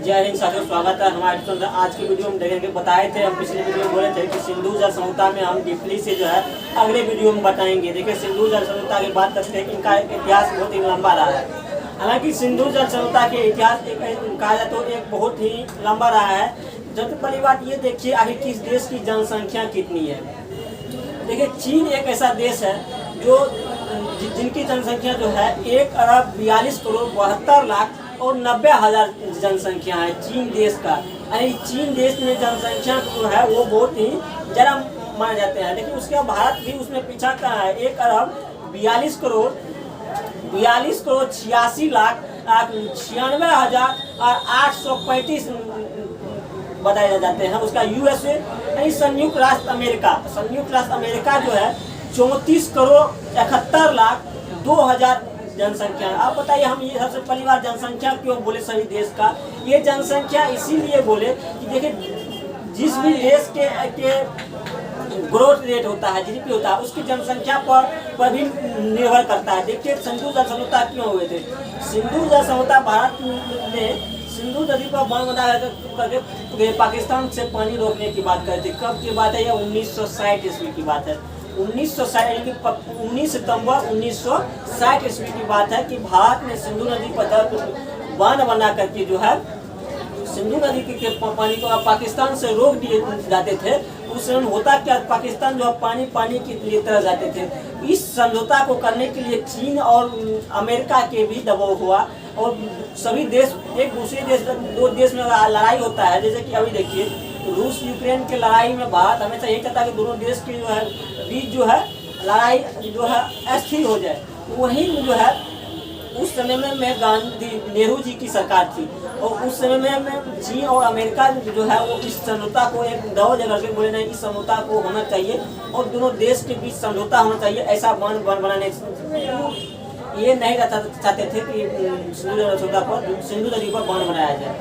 जय हिंद साथियों, स्वागत है हमारे चैनल। आज की वीडियो में देखेंगे, बताए थे हम पिछले वीडियो में बोले थे कि सिंधु जल समझौता में हम डीपली से जो है अगले वीडियो में बताएंगे। देखिए, सिंधु जल समझौता की बात करते हैं कि इनका इतिहास बहुत ही लंबा रहा है। हालांकि सिंधु जल समझौता के इतिहास कहा जाए तो एक बहुत ही लंबा रहा है। जब पहली बात ये देखिए, आखिर किस देश की जनसंख्या कितनी है। देखिए, चीन एक ऐसा देश है जो जिनकी जनसंख्या जो है 1,42,72,72,00,000 और 90,000 जनसंख्या है चीन देश का। यानी चीन देश में जनसंख्या जो है वो बहुत ही ज़्यादा माने जाते हैं। लेकिन उसके बाद भारत भी उसमें पीछा कहाँ है। 1,42,86,96,835 बताए जाते हैं। उसका यूएसए यानी संयुक्त राष्ट्र अमेरिका जो है 34,71,02,000 जनसंख्या है। आप बताइए, हम ये सबसे पहली बार जनसंख्या क्यों बोले सभी देश का। ये जनसंख्या इसीलिए बोले कि देखिए, जिस भी देश के ग्रोथ रेट होता है, जीडीपी होता है, उसकी जनसंख्या पर भी निर्भर करता है। देखिए, सिंधु जल समझौता क्यों हुए थे। सिंधु जल समझौता भारत ने सिंधु नदी पर बांध बना करके पाकिस्तान से पानी रोकने की बात करते। कब की बात है? यह 1960 ईस्वी की बात है। 19 सितंबर 1960 ईस्वी की बात है कि भारत ने सिंधु नदी पर बांध बना करके जो है सिंधु नदी के पानी को पाकिस्तान से रोक दिए जाते थे। उस समय होता क्या, पाकिस्तान जो है पानी की लिए तरह जाते थे। इस समझौता को करने के लिए चीन और अमेरिका के भी दबाव हुआ और सभी देश एक दूसरे देश दो देश में लड़ाई होता है। जैसे कि अभी देखिए, रूस यूक्रेन के लड़ाई में भारत हमेशा यही चाहता है कि दोनों देश की जो है बीच जो है लड़ाई जो है अस्थिर हो जाए। वहीं जो है उस समय में नेहरू जी की सरकार थी और उस समय में चीन और अमेरिका जो है वो इस समझौता को एक दबाव जगह के बोले नहीं, इस समझौता को होना चाहिए और दोनों देश के बीच समझौता होना चाहिए। ऐसा बांध बनाने ये नहीं चाहते थे कि सिंधु नदी पर बांध बनाया जाए।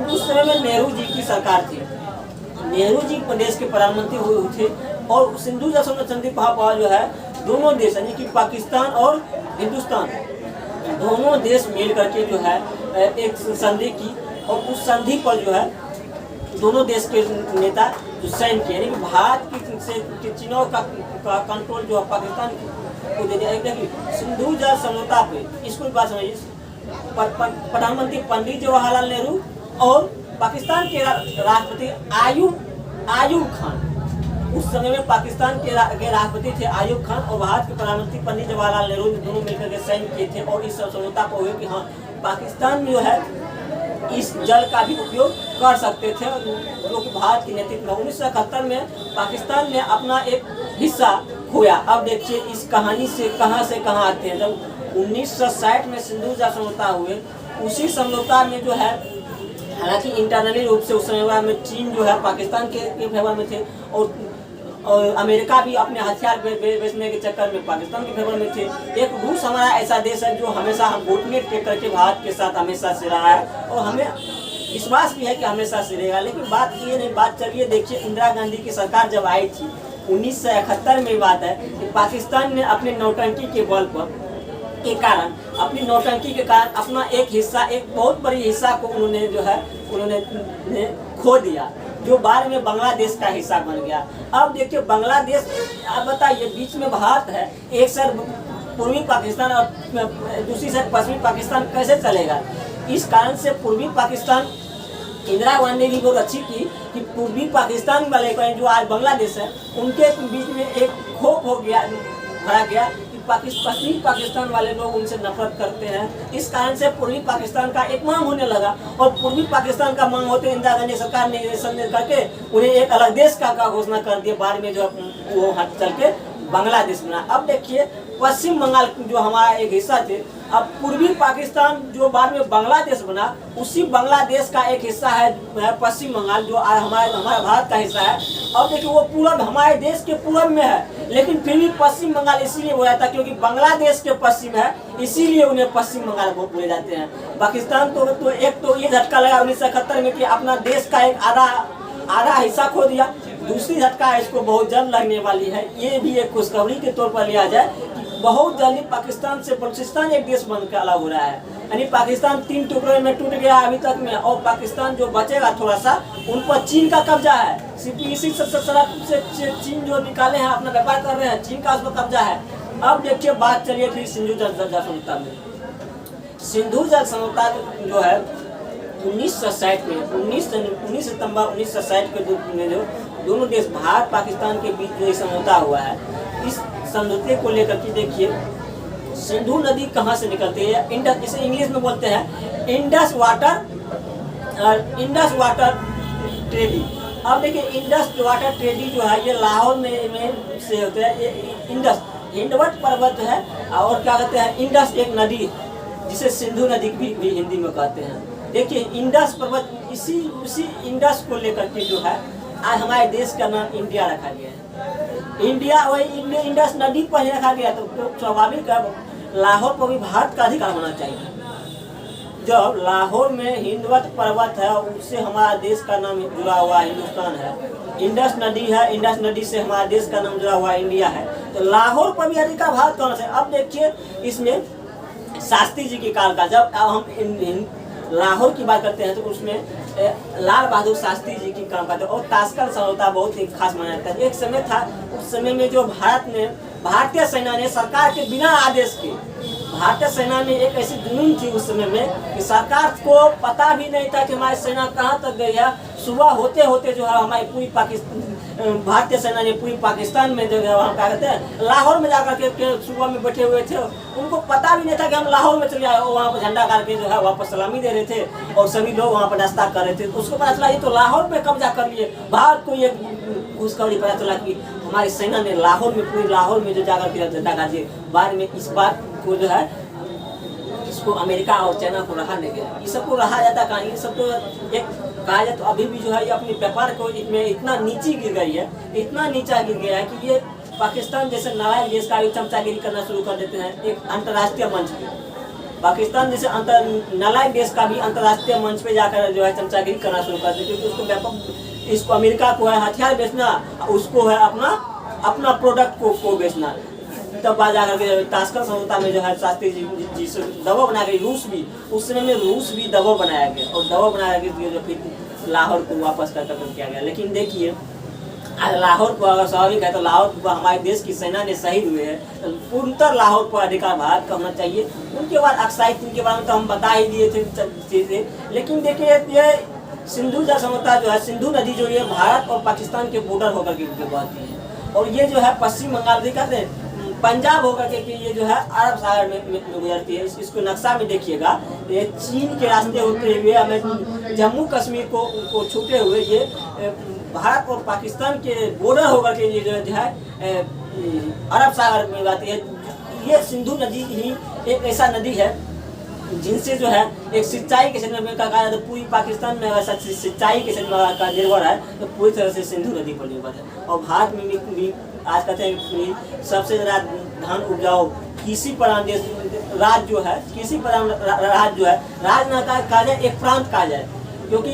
उस समय में नेहरू जी की सरकार थी। नेहरू जी प्रदेश के प्रधानमंत्री हुए थे और सिंधु जल संधि पर जो है दोनों देश यानी कि पाकिस्तान और हिंदुस्तान दोनों देश मिल करके जो है एक संधि की और उस संधि पर जो है दोनों देश के नेता जो साइन किए। यानी कि भारत की चीनों का कंट्रोल जो है पाकिस्तान को दे दिया। सिंधु जल समझौता पे इसको बात समझिए, प्रधानमंत्री पंडित जवाहरलाल नेहरू और पाकिस्तान के राष्ट्रपति आयूब खान, उस समय में पाकिस्तान के राष्ट्रपति थे आयूब खान और भारत के प्रधानमंत्री पंडित जवाहरलाल नेहरू दोनों मिलकर के साइन किए थे और इस समझौता को हुए कि हाँ, पाकिस्तान जो है इस जल का भी उपयोग कर सकते थे जो कि भारत की नेतृत्व में। 1971 में पाकिस्तान ने अपना एक हिस्सा खोया। अब देखिए, इस कहानी से कहाँ आते हैं। जब 1960 में सिंधु जल समझौता हुए, उसी समझौता में जो है हालांकि इंटरनली रूप से उस समय में चीन जो है पाकिस्तान के फेवर में थे और अमेरिका भी अपने हथियार बेचने के चक्कर में पाकिस्तान के फेवर में थे। एक रूस हमारा ऐसा देश है जो हमेशा हम घुटने टेक करके भारत के साथ हमेशा से रहा है और हमें विश्वास भी है कि हमेशा से रहेगा। लेकिन बात ये नहीं, बात चलिए देखिए, इंदिरा गांधी की सरकार जब आई थी 1971 में बात है कि पाकिस्तान ने अपने नौटंकी के बल पर के कारण अपना एक हिस्सा, एक बहुत बड़ी हिस्सा को उन्होंने खो दिया, जो बाद में बांग्लादेश का हिस्सा बन गया। अब देखिए, बांग्लादेश, आप बताइए, बीच में भारत है, एक साइड पूर्वी पाकिस्तान और दूसरी साइड पश्चिमी पाकिस्तान, कैसे चलेगा। इस कारण से पूर्वी पाकिस्तान, इंदिरा गांधी ने बहुत अच्छी की कि पूर्वी पाकिस्तान वाले जो आज बांग्लादेश है उनके बीच में एक खौफ भरा गया कि पश्चिमी पाकिस्तान वाले लोग उनसे नफरत करते हैं। इस कारण से पूर्वी पाकिस्तान का एक मांग होने लगा और पूर्वी पाकिस्तान का मांग होते इंदिरा गांधी सरकार ने संदेश करके उन्हें एक अलग देश का घोषणा कर दिया। बाद में जो वो हाथ चल के बांग्लादेश बना। अब देखिए, पश्चिम बंगाल जो हमारा एक हिस्सा थे, अब पूर्वी पाकिस्तान जो बाद में बांग्लादेश बना, उसी बांग्लादेश का एक हिस्सा है पश्चिम बंगाल जो हमारा भारत का हिस्सा है। अब देखिए, वो पूरब हमारे देश के पूरब में है, लेकिन फिर भी पश्चिम बंगाल इसीलिए बोला जाता है क्योंकि बांग्लादेश के पश्चिम है, इसीलिए उन्हें पश्चिम बंगाल बोले जाते हैं। पाकिस्तान तो एक तो ये झटका लगा 1971 में कि अपना देश का एक आधा हिस्सा खो दिया। दूसरी झटका इसको बहुत जल्द लगने वाली है, ये भी एक खुशखबरी के तौर पर लिया जाए कि बहुत जल्दी पाकिस्तान से बलूचिस्तान एक देश बनकर अलग हो रहा है, यानी पाकिस्तान 3 टुकड़े में टूट गया अभी तक में, और पाकिस्तान जो बचेगा थोड़ा सा उन पर चीन का कब्जा है। सिर्फ इसी सड़क से चीन जो निकाले हैं अपना व्यापार कर रहे हैं, चीन का उस पर कब्जा है। अब देखिए बात चलिए फिर सिंधु जल समझौता में। सिंधु जल समझौता जो है 1960 में 19 सितंबर 1960 के में जो दोनों देश भारत पाकिस्तान के बीच जो समझौता हुआ है, इस समझौते को लेकर के देखिए सिंधु नदी कहाँ से निकलती है, इंडस, इसे इंग्लिश में बोलते हैं इंडस वाटर ट्रेडी। अब देखिए इंडस वाटर ट्रेडी जो है ये लाहौर में से होता है। ये इंडस हिंडवट पर्वत है, और क्या कहते हैं इंडस एक नदी जिसे सिंधु नदी भी हिंदी में कहते हैं। देखिए इंडस पर्वत उसी इंडस को लेकर के जो है आज हमारे देश का नाम इंडिया रखा गया है। इंडिया वही इंडस नदी पर ही रखा गया, तो स्वाभाविक है लाहौर पर भी भारत का अधिकार होना चाहिए। जब लाहौर में हिंदवत पर्वत है उससे हमारा देश का नाम जुड़ा हुआ हिंदुस्तान है, इंडस नदी है, इंडस नदी से हमारा देश का नाम जुड़ा हुआ इंडिया है, तो लाहौर पर भी अधिकार भारत का होना चाहिए। अब देखिए इसमें शास्त्री जी के काल का, जब हम लाहौर की बात करते हैं तो उसमें लाल बहादुर शास्त्री जी की काम करते हैं, और ताशकंद समझौता बहुत ही खास माना जाता है। एक समय था, उस समय में जो भारतीय सेना ने सरकार के बिना आदेश के, भारतीय सेना में एक ऐसी जुनून थी उस समय में कि सरकार को पता भी नहीं था कि हमारी सेना कहाँ तक गई है। सुबह होते होते जो है हमारी पूरी भारतीय सेना ने पूरी पाकिस्तान में जो है वहाँ क्या कहते हैं लाहौर में जाकर के सुबह में बैठे हुए थे, उनको पता भी नहीं था कि हम लाहौर में चले आए। वहाँ पर झंडा करके जो है वापस सलामी दे रहे थे और सभी लोग वहाँ पर नाश्ता कर रहे थे, तो उसको पता चला ये तो लाहौर में कब्जा कर लिए। भारत को ये घुसखोरी पता चला कि हमारी सेना ने लाहौर में, पूरी लाहौर में जो जाकर के झंडा गाड़ दिए। बाद में इस बात को जो है इसको अमेरिका और चाइना को रहा नहीं गया, ये सबको रहा जाता कहाँ, ये सब तो एक कहा जाए तो अभी भी जो है ये अपने व्यापार को इसमें इतना नीचे गिर गई है, इतना नीचा गिर गया है कि ये पाकिस्तान जैसे नालायक देश का भी चमचागिरी करना शुरू कर देते हैं एक अंतर्राष्ट्रीय मंच पे। पाकिस्तान जैसे नालायक देश का भी अंतर्राष्ट्रीय मंच पे जाकर जो है चमचागिरी करना शुरू कर देते, क्योंकि उसको व्यापक, इसको अमेरिका को है हथियार बेचना, उसको है अपना प्रोडक्ट को बेचना। तब बाद जाकर के ताशकंद समझौता में जो है शास्त्री जी से दबाव बना के रूस भी, उस समय में रूस भी दबाव बनाया गया, और दबाव बनाया गया जो फिर लाहौर को वापस कर किया गया। लेकिन देखिए आज लाहौर को अगर स्वाभाविक है तो लाहौर को हमारे देश की सेना ने शहीद हुए हैं, तो पूर्णतः लाहौर पर अधिकार भारत का होना चाहिए। उनके बाद अक्साई चीन के बारे में तो हम बता ही दिए थे चीजें। लेकिन देखिए ये सिंधु जल समझौता जो है, सिंधु नदी जो ये भारत और पाकिस्तान के बॉर्डर होकर के बहती है, और ये जो है पश्चिम बंगाल दिखाते पंजाब होकर के ये जो है अरब सागर में गुजरती है। इसको नक्शा में देखिएगा, ये चीन के रास्ते होते हुए हमें जम्मू कश्मीर को छूते हुए ये भारत और पाकिस्तान के बॉर्डर होकर के ये जो है अरब सागर में जाती है। ये सिंधु नदी ही एक ऐसा नदी है जिनसे जो है एक सिंचाई के क्षेत्र में कहा जाए तो पूरी पाकिस्तान में अगर सिंचाई के क्षेत्र का निर्भर है तो पूरी तरह से सिंधु नदी पर निर्भर है। और भारत में भी आज कहते हैं कि सबसे ज़्यादा धान उपजाऊ कृषि प्रधान देश राज्य जो है, कृषि प्रधान राज्य जो है, राज्य न कहा जाए एक प्रांत कहा जाए, क्योंकि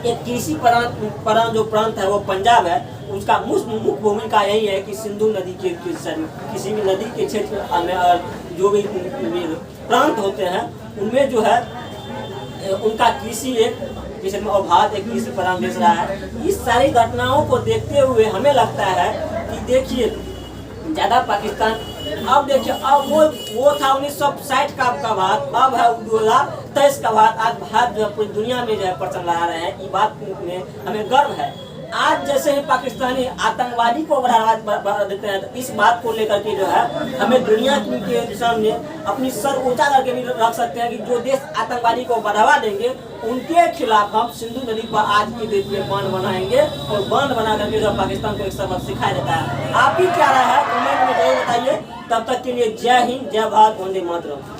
एक कृषि प्रधान जो प्रांत है वो पंजाब है। उसका मुख्य भूमिका यही है कि सिंधु नदी के किसी भी नदी के क्षेत्र में और जो भी प्रांत होते हैं उनमें जो है उनका कृषि एक जिसमें और भारत एक कृषि प्रधान देश रहा है। इस सारी घटनाओं को देखते हुए हमें लगता है कि देखिए ज़्यादा पाकिस्तान, अब देखिए अब वो था 1960 का भारत, अब है 2023 का भारत। आज भारत जो है पूरी दुनिया में जो है परचम लगा रहे हैं, ये बात में हमें गर्व है। आज जैसे ही पाकिस्तानी आतंकवादी को बढ़ावा देते हैं तो इस बात को लेकर के जो है हमें दुनिया के सामने अपनी सर ऊंचा करके भी रख सकते हैं कि जो देश आतंकवादी को बढ़ावा देंगे उनके खिलाफ हम सिंधु नदी पर आज की डेट में बांध बनाएंगे, और बांध बना करके जो पाकिस्तान को एक सबक सिखाया जाता है। आप ही क्या रहा है कमेंट में जरूर बताइए। तब तक के लिए जय हिंद, जय भारत, वंदे मातरम।